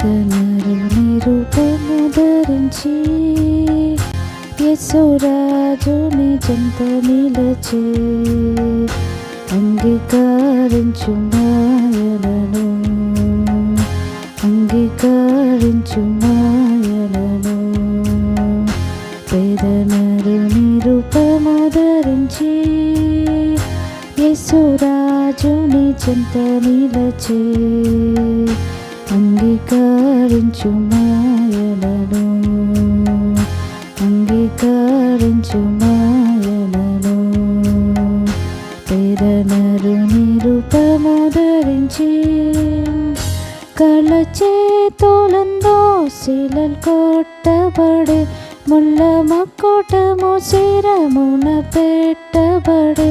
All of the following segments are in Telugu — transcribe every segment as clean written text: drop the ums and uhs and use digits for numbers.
పేదనరుని రూపము ధరించి యేసురాజుని చెంత నిలచి అంగీకరించు మాయలను అంగీకరించు మాయలను పేదనరుని రూపము ధరించి యేసురాజుని చెంత నిలచి అంగీకరించు మాయలను అంగీకరించు మాయలను పేదనరుని రూపము ధరించి కళ్ళ చేతులందో శిలలు కొట్టబడే ముళ్ళ మక్కుటము శిరమున పెట్టబడే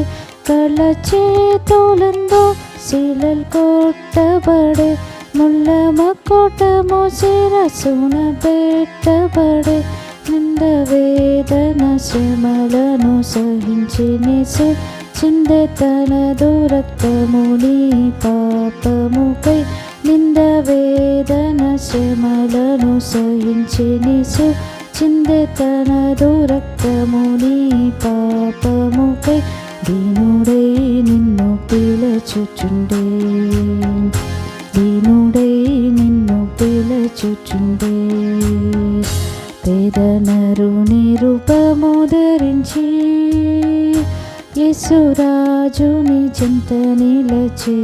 కళ్ళ చేతులందో శిలలు కొట్టబడే ముళ్ళ మక్కుటము శిరసున పెట్టబడే నింద వేదన శ్రమలను సహించినేసు చిందె తనదు రక్తము నీ పాపముకై నింద వేదన శ్రమలను సహించినేసు చిందె తనదు రక్తము నీ పాపముకై దీనుడై నిన్ను పిలచుచుండే దీనుడై నిన్ను పిలచుచుండే పేదనరుని రూపము ధరించి యేసురాజుని చెంత నిలచి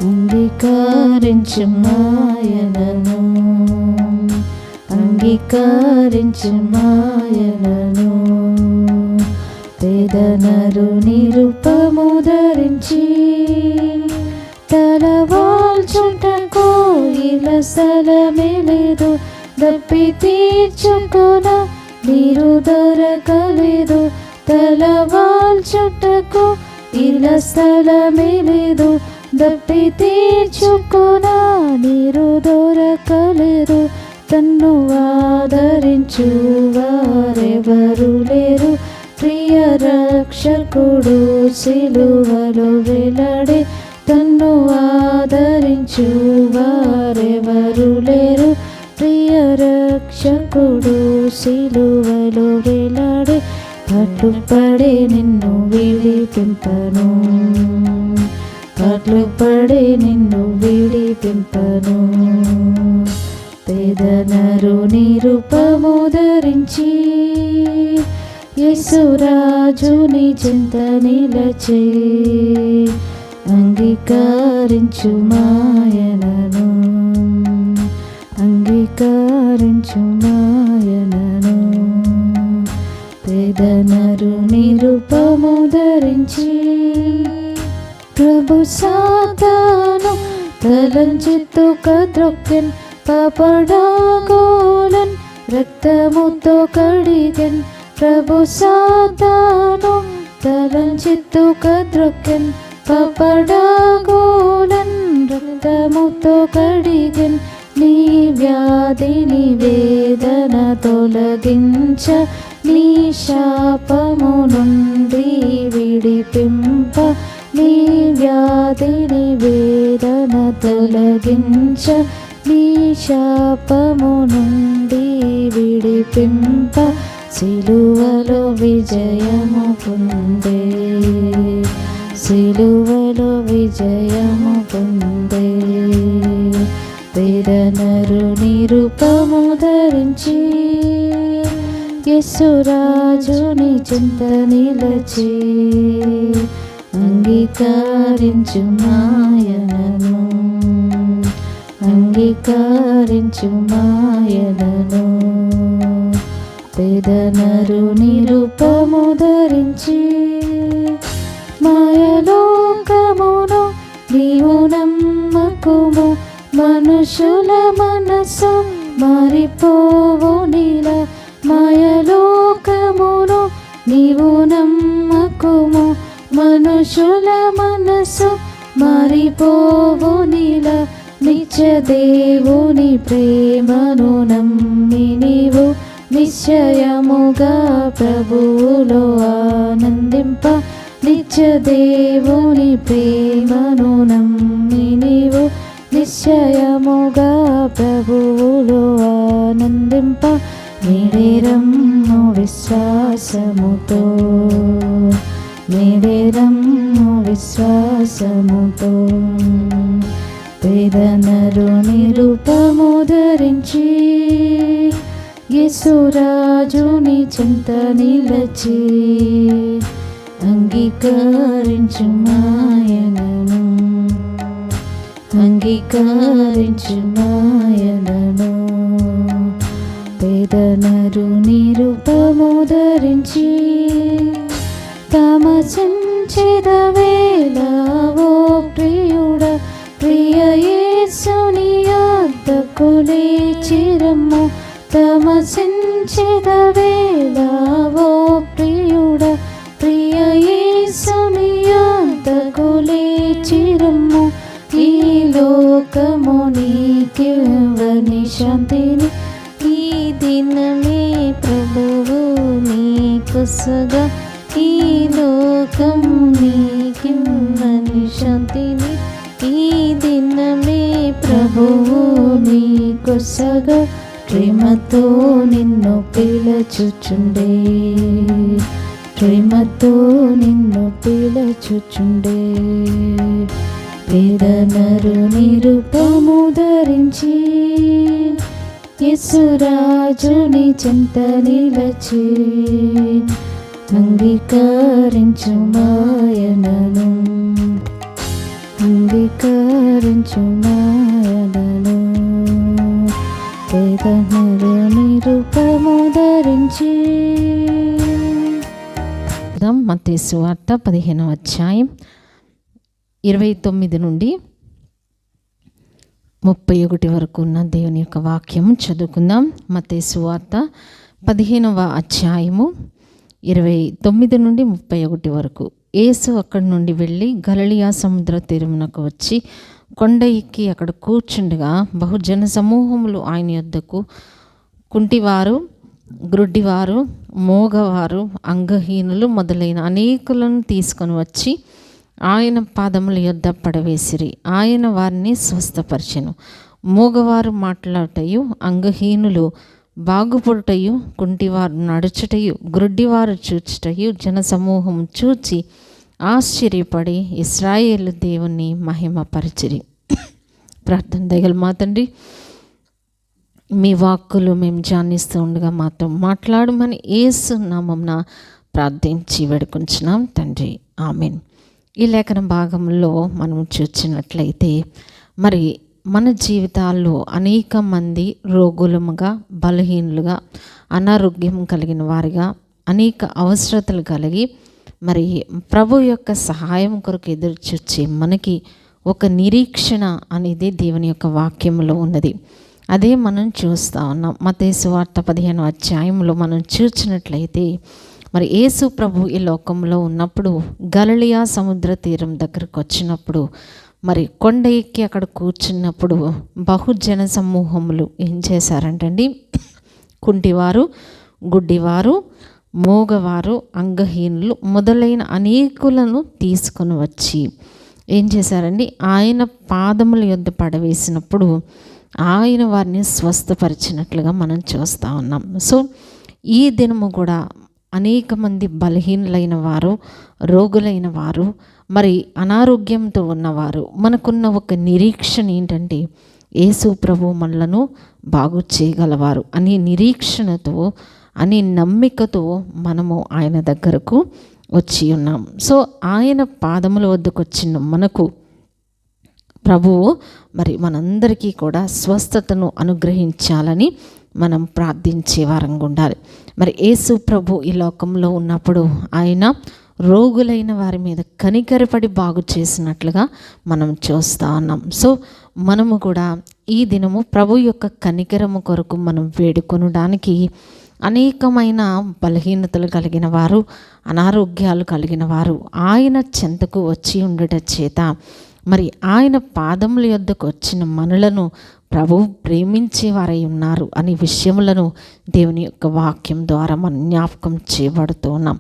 అంగీకరించు మాయలను అంగీకరించు మాయలను పేదనరుని రూపము ధరించి తలవాల్చుటకు ఇలా స్థలమే లేదు దప్పి తీర్చుకొన నీరు దొరకలేదు తలవాల్చుటకు ఇలా స్థలమే లేదు దప్పి తీర్చుకొన నీరు దొరకలేదు తన్ను ఆదరించు వారెవరు లేరు ప్రియ రక్షకుడు సిలువలో వేలాడే తన్ను ఆదరించు వారెవరు లేరు ప్రియ రక్షకుడు సిలువలో వేలాడే పట్టుపడి నిన్ను విడిపింపను పట్టుపడి నిన్ను విడిపింపను పేదనరుని రూపము ధరించి యేసురాజుని చెంత నిలచి అంగీకరించు మాయలను అంగీకరించు మాయలను పేదనరుని రూపము ధరించి ప్రభు సాతాను తలంచిత్తు కద్రొక్కెన్ పాపడాగోలన్ రక్తముతో కడిగెన్ ప్రభు సాతాను తలంచిత్తు కద్రొక్కెన్ పాపడాగోలన్ రక్తముతో కడిగెన్ నీ వ్యాధిని వేదన తొలగించ నీ శాపము నుండి విడిపింప నీ వ్యాధిని వేదన తొలగించ నీ శాపము నుండి విడిపింప సిలువలో విజయము పొందే సిలువలో విజయము పొందే పేదనరుని రూపము ధరించి యేసురాజుని చెంత నిలచి అంగీకరించు మాయలను అంగీకరించు మాయలను పేదనరుని రూపము ధరించి మాయలోకమును నీవు నమ్మకుము మనుషుల మనసు మారిపోవు నీలా మాయలోకమును నీవు నమ్మకుము మనుషుల మనసు మారిపోవు నీలా నిత్య దేవుని ప్రేమను నమ్మి నీవు నిశ్చయముగా ప్రభువులో ఆనందింప నిత్య దేవుని ప్రేమను నమ్మి నీవు నిశ్చయముగా ప్రభువులో ఆనందింప మేడేరమ్ము విశ్వాసముతో, మేడేరమ్ము విశ్వాసముతో. పేదనరుని రూపము ధరించి యేసురాజుని చెంత నిలచి అంగీకరించు మాయనను, అంగీకరించు మాయనను. పేదనరుని రూపము ధరించి తమసించెదవేళ ఓ ప్రియుడ, ప్రియ యేసుని యొద్దకు లేచిరమ్ము. తమసించెదవేళ ఓ ప్రియుడ, ప్రియ యేసుని యొద్దకు లేచిరమ్ము. ఈ లోకము నీకివ్వని శాంతిని ఈ దినమే ప్రభువు నీకొసగా, ఈ లోకం నీకివ్వని శాంతిని ఈ దినమే ప్రభువు నీకొసగా. ప్రేమతో నిన్ను పిలచుచుండే, ప్రేమతో నిన్ను పిలచుచుండే. పేదనరుని రూపము ధరించి యేసురాజుని చెంత నిలచి అంగీకరించు మాయనను, అంగీకరించు మాయనను. పేదనరుని రూపము ధరించి. మత్తయి సువార్త 15వ అధ్యాయం 29 నుండి 31 వరకు ఉన్న దేవుని యొక్క వాక్యం చదువుకుందాం. మత్తయి సువార్త 15వ అధ్యాయము 29 నుండి 31 వరకు. యేసు అక్కడి నుండి వెళ్ళి గలిలయ సముద్ర తీరమునకు వచ్చి కొండ ఎక్కి అక్కడ కూర్చుండగా బహుజన సమూహములు ఆయన యొద్దకు కుంటివారు, గ్రుడ్డివారు, మోగవారు, అంగహీనులు మొదలైన అనేకులను తీసుకొని వచ్చి ఆయన పాదముల యొద్ద పడవేసిరి. ఆయన వారిని స్వస్థపరిచెను. మోగవారు మాట్లాడటయు, అంగహీనులు బాగుపడుటయు, కుంటివారు నడుచుటయు, గ్రుడ్డివారు చూచుటయు జనసమూహం చూచి ఆశ్చర్యపడి ఇశ్రాయేలు దేవుని మహిమపరిచిరి. ప్రార్థన. దయగల మా తండ్రి, మీ వాక్కులు మేము ధ్యానిస్తూ ఉండగా మాతో మాట్లాడమని యేసు నామమున ప్రార్థించి వేడుకుంటున్నాం తండ్రి, ఆమేన్. ఈ లేఖన భాగంలో మనం చూసినట్లయితే మరి మన జీవితాల్లో అనేక మంది రోగులముగా, బలహీనులుగా, అనారోగ్యం కలిగిన వారిగా, అనేక అవసరతలు కలిగి మరి ప్రభు యొక్క సహాయం కొరకు ఎదురు చూచి మనకి ఒక నిరీక్షణ అనేది దేవుని యొక్క వాక్యంలో ఉన్నది. అదే మనం చూస్తూ ఉన్నాం. మత్తయి సువార్త 15వ అధ్యాయంలో మనం చూసినట్లయితే మరి యేసు ప్రభు ఈ లోకంలో ఉన్నప్పుడు గలిలయ సముద్ర తీరం దగ్గరకు వచ్చినప్పుడు మరి కొండ ఎక్కి అక్కడ కూర్చున్నప్పుడు బహుజన సమూహములు ఏం చేశారంటండి, కుంటివారు, గుడ్డివారు, మోగవారు, అంగహీనులు మొదలైన అనేకులను తీసుకొని వచ్చి ఏం చేశారండి, ఆయన పాదముల యొద్ద పడవేసినప్పుడు ఆయన వారిని స్వస్థపరిచినట్లుగా మనం చూస్తూ ఉన్నాం. సో ఈ దినము కూడా అనేక మంది బలహీనులైన వారు, రోగులైన వారు, మరి అనారోగ్యంతో ఉన్నవారు, మనకున్న ఒక నిరీక్షణ ఏంటంటే యేసు ప్రభు మనలను బాగు చేయగలవారు అనే నిరీక్షణతో, అనే నమ్మికతో మనము ఆయన దగ్గరకు వచ్చి ఉన్నాం. సో ఆయన పాదముల వద్దకు వచ్చిన మనకు ప్రభువు మరి మనందరికీ కూడా స్వస్థతను అనుగ్రహించాలని మనం ప్రార్థించే వారంగా ఉండాలి. మరి యేసు ప్రభు ఈ లోకంలో ఉన్నప్పుడు ఆయన రోగులైన వారి మీద కనికరపడి బాగు చేసినట్లుగా మనం చూస్తూ ఉన్నాం. సో మనము కూడా ఈ దినము ప్రభు యొక్క కనికరము కొరకు మనం వేడుకొనడానికి అనేకమైన బలహీనతలు కలిగిన వారు, అనారోగ్యాలు కలిగిన వారు ఆయన చెంతకు వచ్చి ఉండట చేత మరి ఆయన పాదముల యొద్దకు వచ్చిన మనలను ప్రభువు ప్రేమించేవారై ఉన్నారు అనే విషయములను దేవుని యొక్క వాక్యం ద్వారా మనం జ్ఞాపకం చేయబడుతూ ఉన్నాం.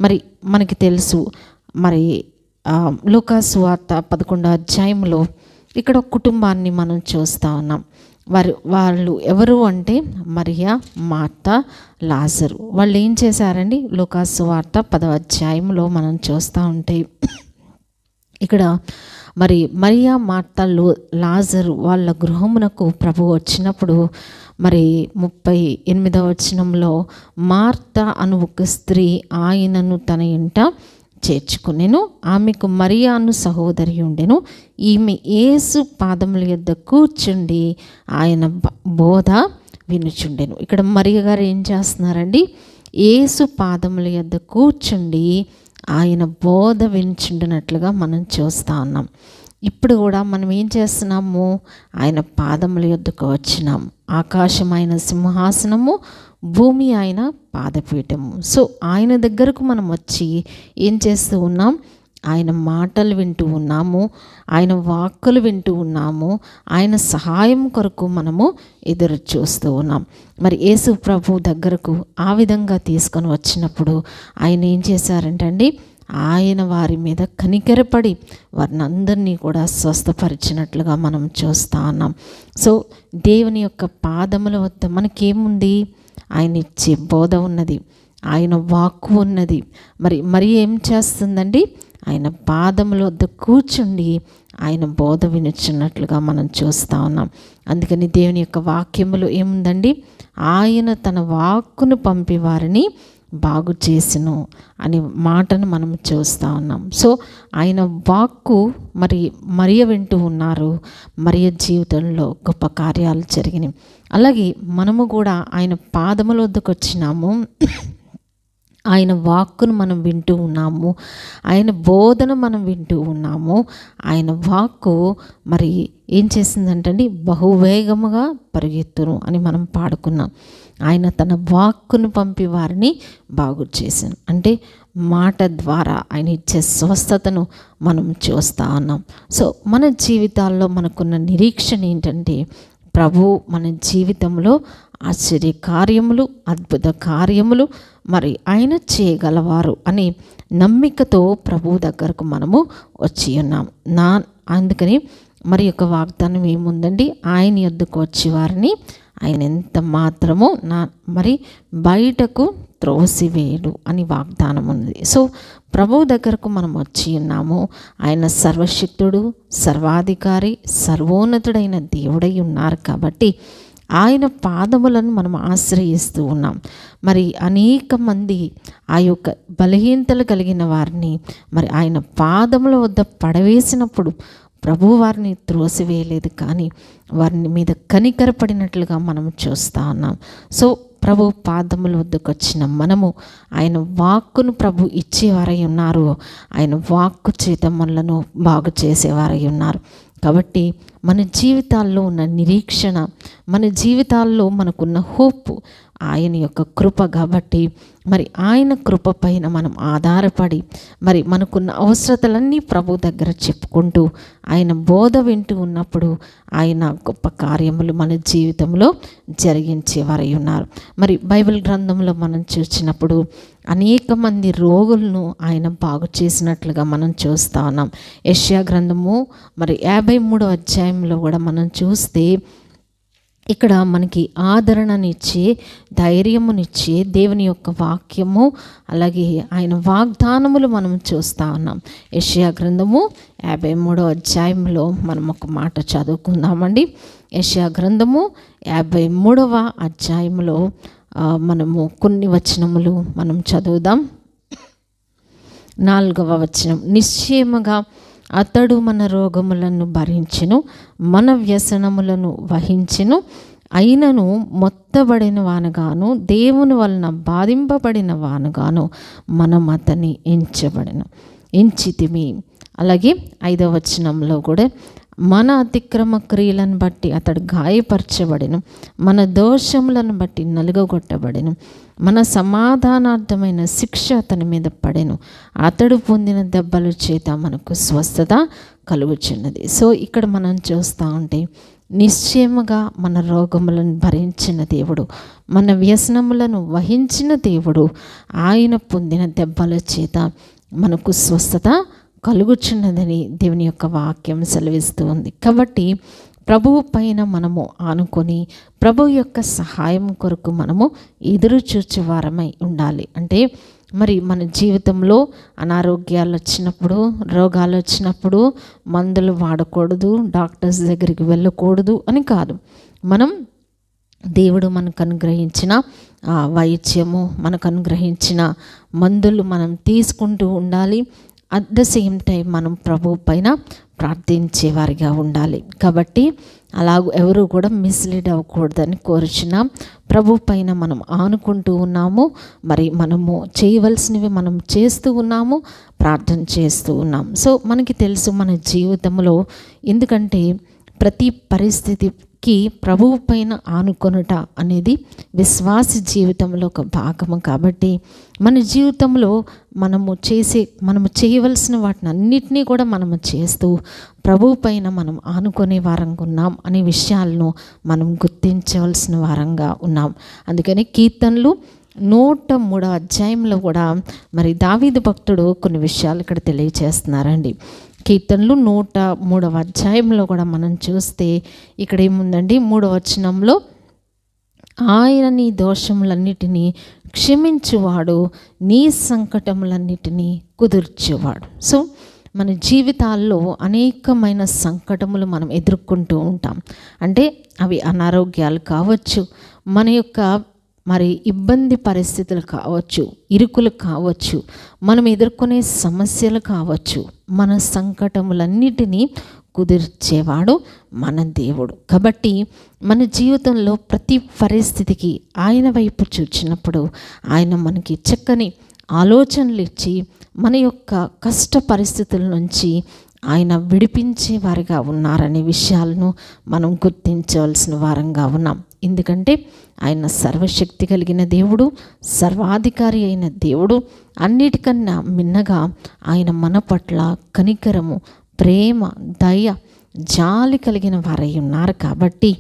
మరి మనకి తెలుసు, మరి లూకా సువార్త 11వ అధ్యాయంలో ఇక్కడ ఒక కుటుంబాన్ని మనం చూస్తూ ఉన్నాం. వాళ్ళు ఎవరు అంటే మరియా, మార్త, లాజరు. వాళ్ళు ఏం చేశారండి? లూకాసు సువార్త 10వ అధ్యాయంలో మనం చూస్తూ ఉంటే ఇక్కడ మరి మరియా, మార్త, లాజరు వాళ్ళ గృహమునకు ప్రభు వచ్చినప్పుడు మరి 38వ వచనంలో మార్త అను ఒక స్త్రీ ఆయనను తన ఇంట చేర్చుకునేను. ఆమెకు మరియా అను సహోదరి ఉండెను. ఈమె యేసు పాదముల యొద్ద కూర్చుండి ఆయన బోధ వినుచుండెను. ఇక్కడ మరియ గారు ఏం చేస్తున్నారండి? యేసు పాదముల యొద్ద కూర్చుండి ఆయన బోధ వినుచుండినట్లుగా మనం చూస్తూ ఉన్నాం. ఇప్పుడు కూడా మనం ఏం చేస్తున్నాము? ఆయన పాదముల యొద్దకు వచ్చినాం. ఆకాశం ఆయన సింహాసనము, భూమి ఆయన పాదపీఠము. సో ఆయన దగ్గరకు మనం వచ్చి ఏం చేస్తూ ఉన్నాం? ఆయన మాటలు వింటూ ఉన్నాము, ఆయన వాక్కులు వింటూ ఉన్నాము, ఆయన సహాయం కొరకు మనము ఎదురు చూస్తూ ఉన్నాం. మరి యేసు ప్రభు దగ్గరకు ఆ విధంగా తీసుకొని వచ్చినప్పుడు ఆయన ఏం చేశారంటే అండి, ఆయన వారి మీద కనికరపడి వారిని అందరినీ కూడా స్వస్థపరిచినట్లుగా మనం చూస్తూ ఉన్నాం. సో దేవుని యొక్క పాదముల వద్ద మనకేముంది? ఆయన ఇచ్చే బోధ ఉన్నది, ఆయన వాక్కు ఉన్నది. మరి ఏం చేస్తుందండి? ఆయన పాదముల వద్ద కూర్చుండి ఆయన బోధ వినుచున్నట్లుగా మనం చూస్తూ ఉన్నాం. అందుకని దేవుని యొక్క వాక్యములో ఏముందండి? ఆయన తన వాక్కును పంపి వారిని బాగు చేసిను అనే మాటను మనం చూస్తూ ఉన్నాం. సో ఆయన వాక్కు మరియ వింటూ ఉన్నారు. మరియ జీవితంలో గొప్ప కార్యాలు జరిగినాయి. అలాగే మనము కూడా ఆయన పాదముల వద్దకు వచ్చినాము, ఆయన వాక్కును మనం వింటూ ఉన్నాము, ఆయన బోధన మనం వింటూ ఉన్నాము. ఆయన వాక్కు మరి ఏం చేసిందంటండి? బహువేగముగా పరిగెత్తును అని మనం పాడుకున్నాం. ఆయన తన వాక్కును పంపి వారిని బాగు చేశాను అంటే మాట ద్వారా ఆయన ఇచ్చే స్వస్థతను మనం చూస్తూ ఉన్నాం. సో మన జీవితాల్లో మనకున్న నిరీక్షణ ఏంటంటే ప్రభు మన జీవితంలో ఆశ్చర్య కార్యములు, అద్భుత కార్యములు మరి ఆయన చేయగలవారు అని నమ్మికతో ప్రభు దగ్గరకు మనము వచ్చి ఉన్నాం. అందుకని మరి యొక్క వాగ్దానం ఏముందండి? ఆయన యొద్దకు వచ్చి వారిని ఆయన ఎంత మాత్రమో మరి బయటకు త్రోసివేయడు అని వాగ్దానం ఉంది. సో ప్రభు దగ్గరకు మనం వచ్చి ఉన్నాము. ఆయన సర్వశక్తుడు, సర్వాధికారి, సర్వోన్నతుడైన దేవుడై ఉన్నారు కాబట్టి ఆయన పాదములను మనం ఆశ్రయిస్తూ ఉన్నాం. మరి అనేక మంది ఆ యొక్క బలహీనతలు కలిగిన వారిని మరి ఆయన పాదముల వద్ద పడవేసినప్పుడు ప్రభు వారిని త్రోసివేయలేదు, కానీ వారిని మీద కనికరపడినట్లుగా మనం చూస్తూ ఉన్నాం. సో ప్రభు పాదముల వద్దకు వచ్చిన మనము ఆయన వాక్కును ప్రభు ఇచ్చేవారై ఉన్నారు. ఆయన వాక్కు చేత మనలను బాగు చేసేవారై ఉన్నారు. కాబట్టి మన జీవితాల్లో ఉన్న నిరీక్షణ, మన జీవితాల్లో మనకున్న హోప్ ఆయన యొక్క కృప. కాబట్టి మరి ఆయన కృప పైన మనం ఆధారపడి మరి మనకున్న అవసరతలన్నీ ప్రభు దగ్గర చెప్పుకుంటూ ఆయన బోధ వింటూ ఉన్నప్పుడు ఆయన గొప్ప కార్యములు మన జీవితంలో జరిగించేవారై ఉన్నారు. మరి బైబిల్ గ్రంథంలో మనం చూసినప్పుడు అనేక మంది రోగులను ఆయన బాగు చేసినట్లుగా మనం చూస్తూ ఉన్నాం. యెషయా గ్రంథము మరి 53వ అధ్యాయంలో కూడా మనం చూస్తే ఇక్కడ మనకి ఆదరణనిచ్చే, ధైర్యమునిచ్చే దేవుని యొక్క వాక్యము, అలాగే ఆయన వాగ్దానములు మనం చూస్తూ ఉన్నాం. యెషయా గ్రంథము 53వ అధ్యాయంలో మనం ఒక మాట చదువుకుందామండి. యెషయా గ్రంథము 53వ అధ్యాయంలో మనము కొన్ని వచనములు మనం చదువుదాం. 4వ వచనం, నిశ్చయముగా అతడు మన రోగములను భరించెను, మన వ్యసనములను వహించెను, అయినను మొత్తబడిన వానగాను దేవుని వలన బాధింపబడిన వానగాను మనం అతన్ని ఎంచితిమి. అలాగే 5వ వచనంలో కూడా మన అతిక్రమ క్రియలను బట్టి అతడు గాయపరచబడెను, మన దోషములను బట్టి నలుగగొట్టబడెను, మన సమాధానార్థమైన శిక్ష అతని మీద పడెను, అతడు పొందిన దెబ్బల చేత మనకు స్వస్థత కలుగుచున్నది. సో ఇక్కడ మనం చూస్తూ ఉంటే నిశ్చయముగా మన రోగములను భరించిన దేవుడు, మన వ్యసనములను వహించిన దేవుడు, ఆయన పొందిన దెబ్బల చేత మనకు స్వస్థత కలుగుచున్నదని దేవుని యొక్క వాక్యం సెలవిస్తూ ఉంది. కాబట్టి ప్రభువు పైన మనము ఆనుకొని ప్రభు యొక్క సహాయం కొరకు మనము ఎదురు చూచేవారమై ఉండాలి. అంటే మరి మన జీవితంలో అనారోగ్యాలు వచ్చినప్పుడు, రోగాలు వచ్చినప్పుడు మందులు వాడకూడదు, డాక్టర్స్ దగ్గరికి వెళ్ళకూడదు అని కాదు. మనం దేవుడు మనకు అనుగ్రహించిన వైద్యము, మనకు అనుగ్రహించిన మందులు మనం తీసుకుంటూ ఉండాలి. అట్ ద సేమ్ టైం మనం ప్రభు పైన ప్రార్థించేవారిగా ఉండాలి. కాబట్టి అలాగూ ఎవరు కూడా మిస్లీడ్ అవ్వకూడదని కోరుచున్నాం. ప్రభు పైన మనం ఆనుకుంటూ ఉన్నాము. మరి మనము చేయవలసినవి మనం చేస్తూ ఉన్నాము, ప్రార్థన చేస్తూ ఉన్నాం. సో మనకి తెలుసు మన జీవితంలో, ఎందుకంటే ప్రతి పరిస్థితికి ప్రభువు పైన ఆనుకొనుట అనేది విశ్వాసి జీవితంలో ఒక భాగము. కాబట్టి మన జీవితంలో మనము చేయవలసిన వాటిని అన్నిటినీ కూడా మనము చేస్తూ ప్రభువు పైన మనం ఆనుకునే వారంగా ఉన్నాం అనే విషయాలను మనం గుర్తించవలసిన వారంగా ఉన్నాం. అందుకని కీర్తనలు 103వ అధ్యాయంలో కూడా మరి దావీదు భక్తుడు కొన్ని విషయాలు ఇక్కడ తెలియచేస్తున్నారండి. కీర్తనలు 103వ అధ్యాయంలో కూడా మనం చూస్తే ఇక్కడ ఏముందండి, 3వ వచనంలో, ఆయన నీ దోషములన్నిటినీ క్షమించువాడు, నీ సంకటములన్నిటినీ కుదుర్చేవాడు. సో మన జీవితాల్లో అనేకమైన సంకటములు మనం ఎదుర్కొంటూ ఉంటాం. అంటే అవి అనారోగ్యాలు కావచ్చు, మన యొక్క మరి ఇబ్బంది పరిస్థితులు కావచ్చు, ఇరుకులు కావచ్చు, మనం ఎదుర్కొనే సమస్యలు కావచ్చు. మన సంకటములన్నిటినీ కుదిర్చేవాడు మన దేవుడు. కాబట్టి మన జీవితంలో ప్రతి పరిస్థితికి ఆయన వైపు చూచినప్పుడు ఆయన మనకి చక్కని ఆలోచనలు ఇచ్చి మన యొక్క కష్ట పరిస్థితుల నుంచి ఆయన విడిపించే వారిగా ఉన్నారనే విషయాలను మనం గుర్తించవలసిన వారంగా ఉన్నాం. ఎందుకంటే ఆయన సర్వశక్తి కలిగిన దేవుడు, సర్వాధికారి అయిన దేవుడు. అన్నిటికన్నా మిన్నగా ఆయన మన పట్ల కనికరము, ప్రేమ, దయ, జాలి కలిగిన వారై ఉన్నారు. కాబట్టి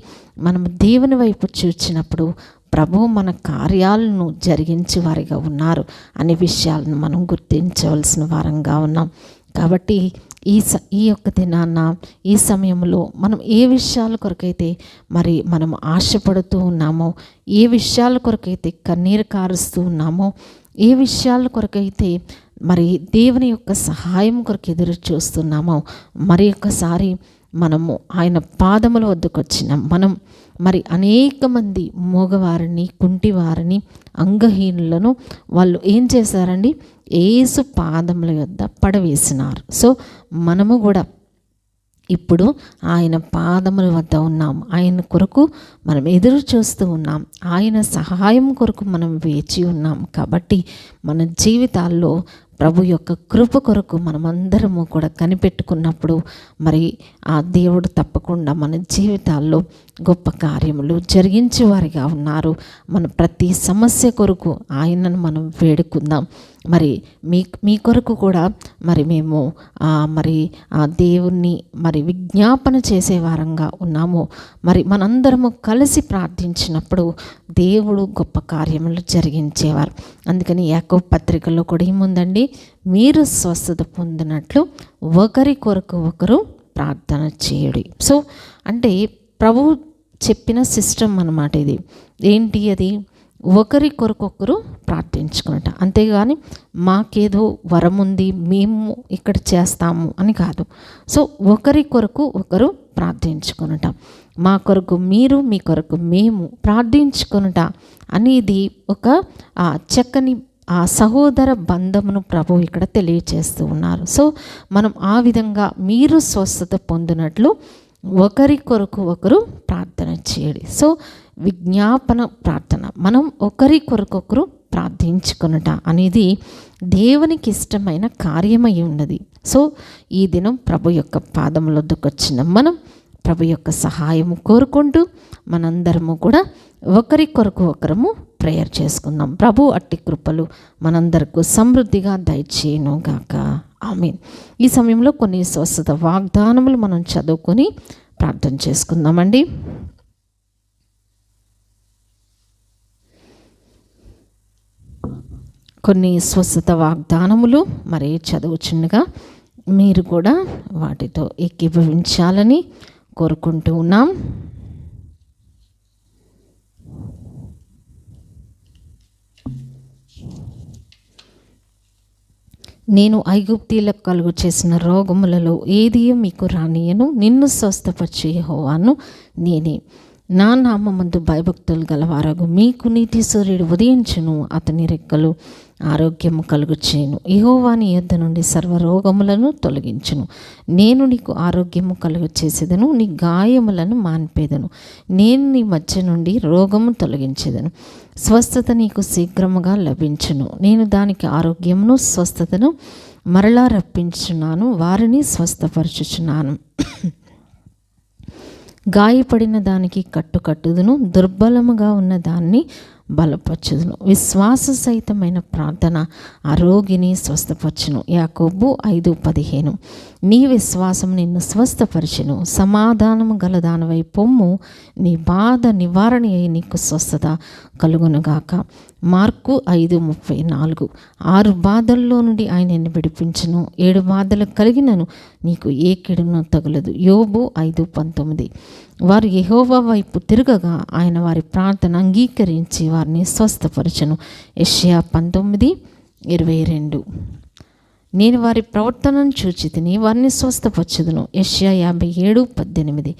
మనం దేవుని వైపు చూచినప్పుడు ప్రభువు మన కార్యాలను జరిగించే వారిగా ఉన్నారు అనే విషయాలను మనం గుర్తించవలసిన వారంగా ఉన్నాం. కాబట్టి ఈ యొక్క దినాన్న, ఈ సమయంలో మనం ఏ విషయాల కొరకైతే మరి మనం ఆశపడుతూ ఉన్నామో, ఏ విషయాల కొరకైతే కన్నీరు కారుస్తూ ఉన్నామో, ఏ విషయాల కొరకైతే మరి దేవుని యొక్క సహాయం కొరకు ఎదురు చూస్తున్నామో, మరి ఒక్కసారి మనము ఆయన పాదముల వద్దకు వచ్చినాం. మనం మరి అనేక మంది మూగవారిని, కుంటివారిని, అంగహీనులను వాళ్ళు ఏం చేశారండి, యేసు పాదముల యొద్ద పడవేసినారు. సో మనము కూడా ఇప్పుడు ఆయన పాదముల వద్ద ఉన్నాం. ఆయన కొరకు మనం ఎదురు చూస్తూ ఉన్నాం. ఆయన సహాయం కొరకు మనం వేచి ఉన్నాం. కాబట్టి మన జీవితాల్లో ప్రభు యొక్క కృప కొరకు మనమందరము కూడా కనిపెట్టుకున్నప్పుడు మరి ఆ దేవుడు తప్పకుండా మన జీవితాల్లో గొప్ప కార్యములు జరిగించేవారిగా ఉన్నారు. మన ప్రతి సమస్య కొరకు ఆయనను మనం వేడుకుందాం. మరి మీ కొరకు కూడా మరి మేము మరి ఆ దేవుణ్ణి మరి విజ్ఞాపన చేసే వారంగా ఉన్నాము. మరి మనందరము కలిసి ప్రార్థించినప్పుడు దేవుడు గొప్ప కార్యములు జరిగించేవారు. అందుకని యాకోబు పత్రికలో కూడా ఏముందండి, మీరు స్వస్థత పొందినట్లు ఒకరి కొరకు ఒకరు ప్రార్థన చేయుడి. సో అంటే ప్రభు చెప్పిన సిస్టమ్ అన్నమాట ఇది. ఏంటి అది? ఒకరి కొరకొకరు ప్రార్థించుకున్నట. అంతేగాని మాకేదో వరం ఉంది, మేము ఇక్కడ చేస్తాము అని కాదు. సో ఒకరి కొరకు ఒకరు ప్రార్థించుకున్నట, మా కొరకు మీరు, మీ కొరకు మేము ప్రార్థించుకున్నట అనేది ఒక చక్కని సహోదర బంధమును ప్రభు ఇక్కడ తెలియచేస్తూ ఉన్నారు. సో మనం ఆ విధంగా మీరు స్వస్థత పొందినట్లు ఒకరి కొరకు ఒకరు ప్రార్థన చేయండి. సో విజ్ఞాపన ప్రార్థన, మనం ఒకరి కొరకొకరు ప్రార్థించుకొనుట అనేది దేవునికి ఇష్టమైన కార్యమై ఉన్నది. సో ఈ దినం ప్రభు యొక్క పాదముల వద్దకు వచ్చిన మనం ప్రభు యొక్క సహాయం కోరుకుంటూ మనందరము కూడా ఒకరి కొరకు ఒకరము ప్రేయర్ చేసుకుందాం. ప్రభు అట్టి కృపలు మనందరకు సమృద్ధిగా దయచేయును గాక. ఆమేన్. ఈ సమయంలో కొన్ని స్వస్థత వాగ్దానములు మనం చదువుకొని ప్రార్థన చేసుకుందామండి. కొన్ని స్వస్థత వాగ్దానములు మరి చదువుచుండగా మీరు కూడా వాటితో ఏకీభవించాలని కోరుకుంటూ ఉన్నాం. నేను ఐగుప్తీలకు కలుగు చేసిన రోగములలో ఏది మీకు రానియను, నిన్ను స్వస్థపరిచే యెహోవాను నేనే. నా నామమందు భయభక్తులు గలవారగు మీకు నీతి సూర్యుడు ఉదయించును, అతని రెక్కలు ఆరోగ్యము కలుగు చేయను. యెహోవాని యొద్ద నుండి సర్వరోగములను తొలగించును. నేను నీకు ఆరోగ్యము కలుగు చేసేదను, నీ గాయములను మాన్పేదను. నేను నీ మధ్య నుండి రోగము తొలగించేదను. స్వస్థత నీకు శీఘ్రముగా లభించును. నేను దానికి ఆరోగ్యమును స్వస్థతను మరలా రప్పించున్నాను, వారిని స్వస్థపరచుచున్నాను. గాయపడిన దానికి కట్టుదును, దుర్బలముగా ఉన్న దాన్ని బలపరచుదును. విశ్వాస సహితమైన ప్రార్థన ఆ రోగిని స్వస్థపరచును. యాకోబు 5:15. నీ విశ్వాసం నిన్ను స్వస్థపరచును. సమాధానము గలదానవై పొమ్ము, నీ బాధ నివారణ అయి నీకు స్వస్థత కలుగునుగాక. మార్కు 5:34. 6 బాధల్లో నుండి ఆయన నిన్ను విడిపించును, 7 బాధలు కలిగినను నీకు ఏ కీడును తగులదు. యోబు 5:19. వారు యెహోవా వైపు తిరగగా ఆయన వారి ప్రార్థన అంగీకరించి వారిని స్వస్థపరచును. యెషయా 19:22. నేను వారి ప్రవర్తనను చూచితిని, వారిని స్వస్థపరచుదును. యెషయా 57:18.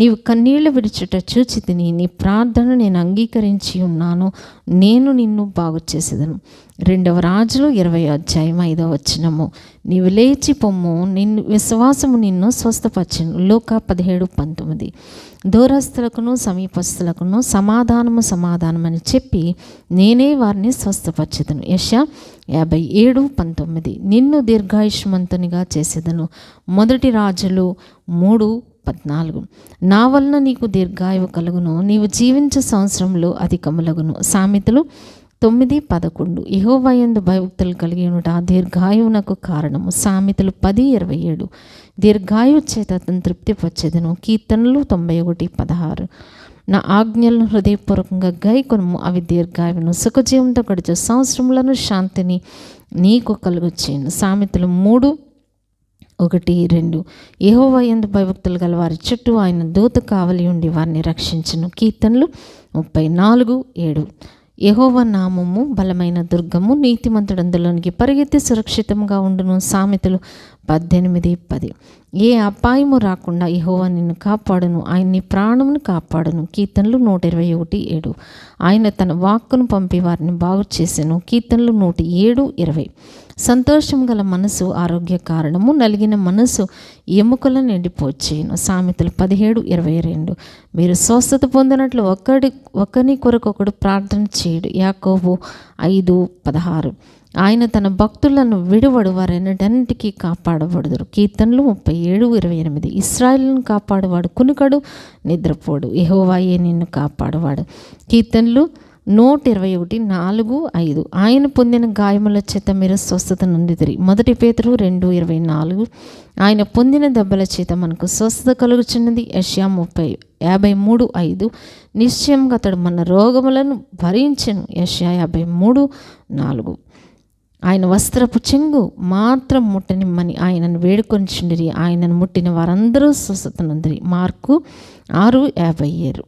నీవు కన్నీళ్లు విడిచుట చూచితిని, నీ ప్రార్థన నేను అంగీకరించి ఉన్నాను, నేను నిన్ను బాగు చేసేదను. 2 రాజులు 20:5. నీవు లేచి పొమ్ము, నిన్ను విశ్వాసము నిన్ను స్వస్థపరచును. లూకా 17:19. దూరస్తులకును సమీపస్తులకును సమాధానమని చెప్పి నేనే వారిని స్వస్థపరచెదను. యెషయా 57:19. నిన్ను దీర్ఘాయుష్మంతునిగా చేసేదను. 1 రాజులు 3:14. నా వలన నీకు దీర్ఘాయువు కలుగును, నీవు జీవించే సంవత్సరంలో అధికములగును. సామెతలు 9:11. యెహోవా యందు భయభక్తులు కలిగి ఉండుట దీర్ఘాయువునకు కారణము. సామెతలు 10:27. దీర్ఘాయువు చేత అతను తృప్తిపరచెదను. కీర్తనలు 91:16. నా ఆజ్ఞలను హృదయపూర్వకంగా గైకొనుము, అవి దీర్ఘాయువును సుఖజీవంతో గడిచే సంవత్సరములను శాంతిని నీకు కలుగచేయును. సామెతలు 3:1-2. యెహోవా యందు భయభక్తులు గల వారి చుట్టూ ఆయన దూత కావలి ఉండి వారిని రక్షించును. కీర్తనలు 34:7. యెహోవా నామము బలమైన దుర్గము, నీతిమంతుడు అందులోనికి పరిగెత్తి సురక్షితంగా ఉండును. సామెతలు 18:10. ఏ అపాయము రాకుండా యెహోవా నిన్ను కాపాడును, ఆయన నీ ప్రాణమును కాపాడును. కీర్తనలు 121:7. ఆయన తన వాక్కును పంపి వారిని బాగు చేసెను. కీర్తనలు 107:20. సంతోషం గల మనసు ఆరోగ్య కారణము, నలిగిన మనసు ఎముకలను ఎండిపోచేయును. సామెతలు 17:22. మీరు స్వస్థత పొందినట్లు ఒకని కొరకొకడు ప్రార్థన చేయుడు. యాకోబు 5:16. ఆయన తన భక్తులను విడువడు, వారెన్నటన్నిటికీ కాపాడబడుదురు. కీర్తనలు 37:28. ఇశ్రాయేలును కాపాడువాడు కునుకడు, నిద్రపోడు, యెహోవాయే నిన్ను కాపాడువాడు. కీర్తనలు 121:4-5. ఆయన పొందిన గాయముల చేత మీరు స్వస్థత నొందితిరి. 1 పేతురు 2:24. ఆయన పొందిన దెబ్బల చేత మనకు స్వస్థత కలుగుచున్నది. యెషయా 53:5. నిశ్చయంగా అతడు మన రోగములను భరించెను. యెషయా 53:4. ఆయన వస్త్రపు చెంగు మాత్రం ముట్టనిమ్మని ఆయనను వేడుకొనిచుండిరి, ఆయనను ముట్టిన వారందరూ స్వస్థత నొందిరి. మార్కు 6:56.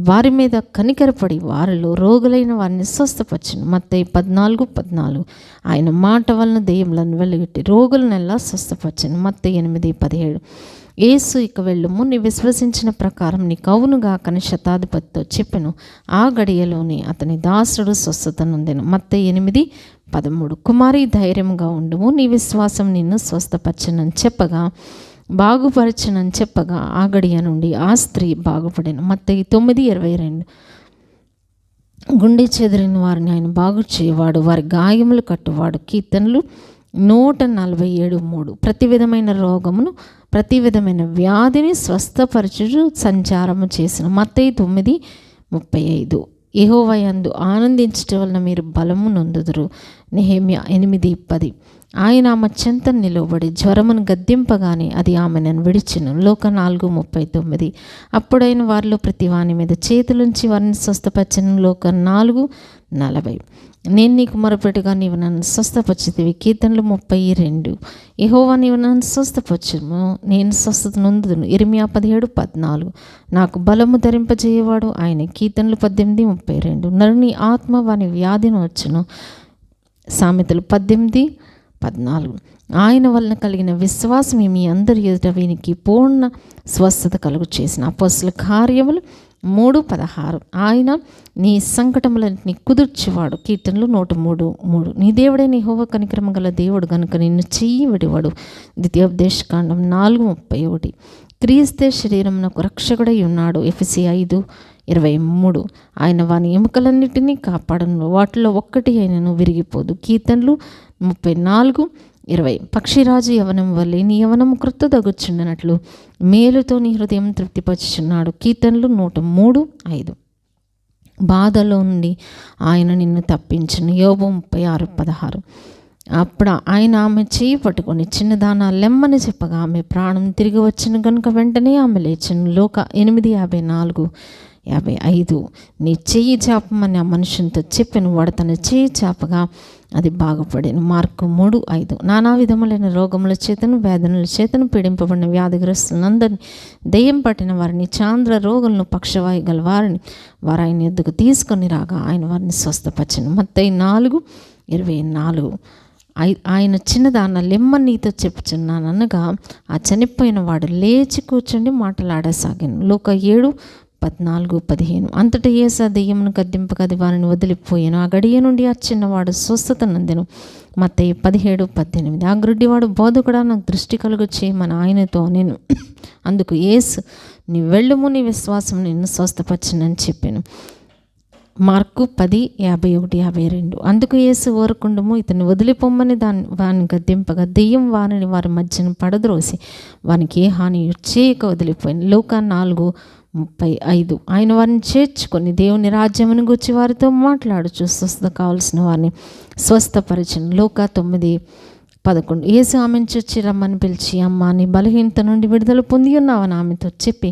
వారి మీద కనికరపడి వారిలో రోగులైన వారిని స్వస్థపరచును. మత్తయి 14:14. ఆయన మాట వలన దెయ్యములను వెళ్ళగొట్టి రోగులనెల్లా స్వస్థపరచును. మత్తయి 8:17. యేసు ఇక వెళ్ళుము, నీ విశ్వసించిన ప్రకారం నీకు అవునుగాకని శతాధిపతితో చెప్పెను. ఆ గడియలోనే అతని దాసుడు స్వస్థత నొందెను. మత్తయి 8:13. కుమారి ధైర్యంగా ఉండుము, నీ విశ్వాసం నిన్ను బాగుపరచనని చెప్పగా ఆ గడియ నుండి ఆ స్త్రీ బాగుపడెను. మత్తయి 9:22. గుండె చెదిరిన వారిని ఆయన బాగు చేయవాడు, వారి గాయములు కట్టువాడు. కీర్తనలు 147:3. ప్రతి విధమైన రోగమును, ప్రతి విధమైన వ్యాధిని స్వస్థపరచుచు సంచారము చేసిన. మత్తయి 9:35. యెహోవా యందు ఆనందించటం వలన మీరు బలము నొందుదురు. నెహెమ్యా 8:10. ఆయన ఆమె చెంత నిలవబడి జ్వరమును గద్దింపగానే అది ఆమెను విడిచెను. లూకా 4:39. అప్పుడైన వారిలో ప్రతి వాని మీద చేతులుంచి వారిని స్వస్థపరచెను. లూకా 4:39. 40. నేను నీకు మొరపెట్టుగా నీవు నన్ను స్వస్థపరిచితివి. కీర్తనలు 32. యెహోవా నీవు నన్ను స్వస్థపరచుము, నేను స్వస్థత నొందుదును. ఇర్మియా 17:14. నాకు బలము ధరింపజేయవాడు ఆయన. కీర్తనలు 18:32. నరుని ఆత్మ వాని వ్యాధిని వచ్చును. సామెతలు 18:14. ఆయన వలన కలిగిన విశ్వాసం మీ అందరి ఎదుట వీనికి పూర్ణ స్వస్థత కలుగు చేసిన. అపోస్తలుల కార్యములు 3:16. ఆయన నీ సంకటములన్నిటిని కుదుర్చేవాడు. కీర్తనలు 103:3. నీ దేవుడైన యెహోవా కనికరము గల దేవుడు గనుక నిన్ను చెయ్యి విడివాడు. ద్వితీయోపదేశకాండం 4:31. క్రీస్తే శరీరమునకు రక్షకుడై ఉన్నాడు. ఎఫెసీ 5:23. ఆయన వాని ఎముకలన్నిటినీ కాపాడను, వాటిలో ఒక్కటి అయినను విరిగిపోదు. కీర్తనలు 34:20. పక్షిరాజు యవనం వల్లే నీ యవనము క్రొత్తదగుచుండనట్లు మేలుతో నీ హృదయం తృప్తిపరుచుచున్నాడు. కీర్తనలు 103:5. బాధలో నుండి ఆయన నిన్ను తప్పించును. యోబు 36:16. అప్పుడు ఆయన ఆమె చేయి పట్టుకొని చిన్నదానా లెమ్మని చెప్పగా ఆమె ప్రాణం తిరిగి వచ్చిన కనుక వెంటనే ఆమె లేచెను. లోక 8:54-55. నీ చెయ్యి చాపమని ఆ మనుషునితో చెప్పాను, వాడు తన చెయ్యి చాపగా అది బాగుపడాను. మార్కు 3:5. నానా విధములైన రోగముల చేతను వేదనల చేతను పీడింపబడిన వ్యాధిగ్రస్తులందరినీ, దెయ్యం పట్టిన వారిని, చాంద్ర రోగులను, పక్షవాయు గల వారిని వారు ఆయన ఎద్దుకు తీసుకొని రాగా ఆయన వారిని స్వస్థపరచెను. మత్తయి 4:24. ఆయన చిన్నదాన్న లెమ్మ నీతో చెప్పుచున్నాననగా ఆ చనిపోయిన వాడు లేచి కూర్చుండి మాటలాడసాగాను. లోక 7:14-15. అంతటా యేసు ఆ దెయ్యమును గద్దింపగా అది వారిని వదిలిపోయాను. ఆ గడియ నుండి ఆ చిన్నవాడు స్వస్థత నందెను. మత్తయి 17:18. ఆ గ్రుడ్డివాడు, బోధకుడా నాకు దృష్టి కలుగు చేయమని ఆయనతో నేను. అందుకు యేసు, నీ వెళ్ళుము, నీ విశ్వాసం నిన్ను స్వస్థపరచునని చెప్పాను. మార్కు 10:51-52. అందుకు యేసు, ఊరకుండుము, ఇతన్ని వదిలిపోమ్మని వాని గద్దింపగా దెయ్యం వారిని వారి మధ్యన పడద్రోసి వానికి ఏ హాని చేయక వదిలిపోయింది. లోక 4:35. ఆయన వారిని చేర్చుకొని దేవుని రాజ్యమును గూర్చి వారితో మాట్లాడుచు స్వస్థత కావలసిన వారిని స్వస్థపరచను. లోక 9:11. యేసు ఆమెను చూచి రమ్మని పిలిచి, అమ్మ, నీ బలహీనత నుండి విడుదల పొంది ఉన్నావని ఆమెతో చెప్పి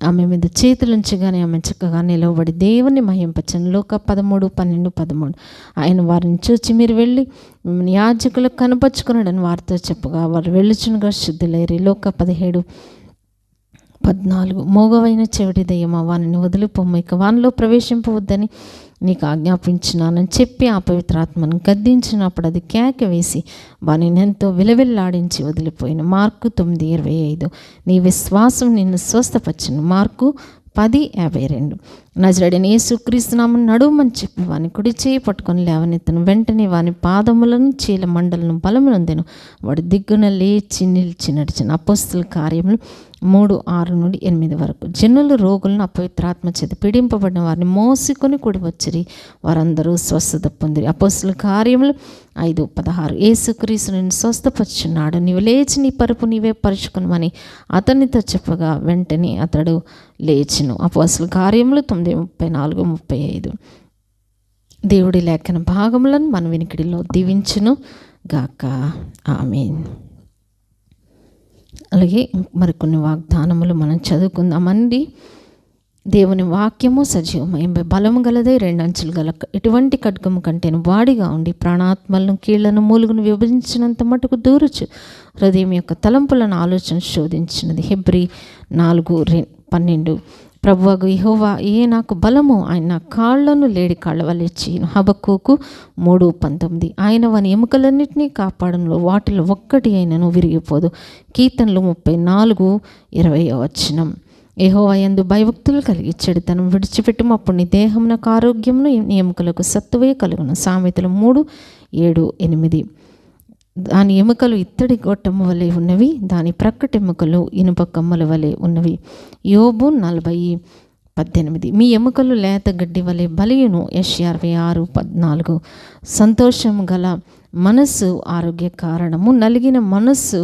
ఆమె మీద చేతులుంచగానే ఆమె చక్కగా నిలవబడి దేవుని మహింపచను. లోక 13:12-13. ఆయన వారిని చూచి, మీరు వెళ్ళి యాజకులకు కనపరుచుకున్నాడని వారితో చెప్పగా వారు వెళ్ళుచునుగా శుద్ధులైరి. లోక 17:14. మోగవైన చెవిటి దెయ్యమా, వానిని వదిలిపోమ్మ, ఇక వానిలో ప్రవేశింపవద్దని నీకు ఆజ్ఞాపించినానని చెప్పి ఆ పవిత్రాత్మను గద్దించినప్పుడు అది కేక వేసి వానిని ఎంతో విలవిల్లాడించి వదిలిపోయిన. మార్కు 9:25. నీ విశ్వాసం నిన్ను స్వస్థపరచును. మార్కు 10:52. నజరేయుడైన యేసుక్రీస్తు నామమున నడుమని చెప్పి వాని కుడి చేయి పట్టుకొని లేవనెత్తను. వెంటనే వాని పాదములను చీల మండలను బలమునందెను. వాడు దిగ్గున లేచి నిలిచి నడిచెను. అపోస్తలుల కార్యములు 3:6-8 వరకు. జనులు రోగులను అపవిత్రాత్మ చేత పీడింపబడిన వారిని మోసుకొని కూడి వచ్చిరి. వారందరూ స్వస్థత పొందిరి. అపోస్తలుల కార్యములు 5:16. యేసుక్రీస్తు నిన్ను స్వస్థపరుచున్నాడు, నీవు లేచి నీ పరుపు నీవే పరుచుకునమని అతనితో చెప్పగా వెంటనే అతడు లేచెను. అపోస్తలుల కార్యములు 9:34-35. దేవుడి లేఖన భాగములను మన వినికిడిలో దీవించును గాక. ఆమేన్. అలాగే మరికొన్ని వాగ్దానములు మనం చదువుకుందామండి. దేవుని వాక్యము సజీవమై బలము గలదై 2 అంచులు గల ఎటువంటి ఖడ్గము కంటేను వాడిగా ఉండి ప్రాణాత్మలను కీళ్లను మూలుగును విభజించినంత మటుకు దూరుచు హృదయం యొక్క తలంపులను ఆలోచన శోధించినది. హెబ్రీ 4:12. ప్రభువగు యెహోవా ఏ నాకు బలము, ఆయన నా కాళ్లను లేడి కాళ్ల వలె చేయను. హబక్కూకు 3:19. ఆయన వాని ఎముకలన్నింటినీ కాపాడను, వాటిలో ఒక్కటి అయినను విరిగిపోదు. కీర్తనలు 34:20. యెహోవా యందు భయభక్తులు కలిగి చెడుతనం విడిచిపెట్టుము, అప్పుడు నీ దేహమునకు ఆరోగ్యమును నీ ఎముకలకు సత్తువే కలుగును. సామెతలు 3:7-8. దాని ఎముకలు ఇత్తడి గొట్టము వలె ఉన్నవి, దాని ప్రక్కటెముకలు ఇనుప కమ్మల వలె ఉన్నవి. యోబు 40:18. మీ ఎముకలు లేత గడ్డి వలె బలియును. యెషయా 66:14. సంతోషము గల మనస్సు ఆరోగ్య కారణము, నలిగిన మనస్సు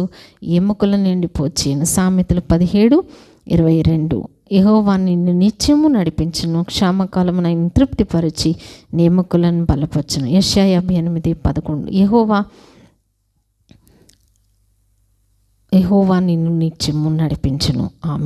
ఎముకల నుండి పోచేను. సామెతలు 17:22. యెహోవా నిన్ను నిత్యము నడిపించును, క్షామకాలమున ఆయన తృప్తిపరిచి నీ ఎముకలను బలపరచును. యెషయా 58:11. యెహోవా నిన్ను నిత్యము నడిపించును. ఆమేన్.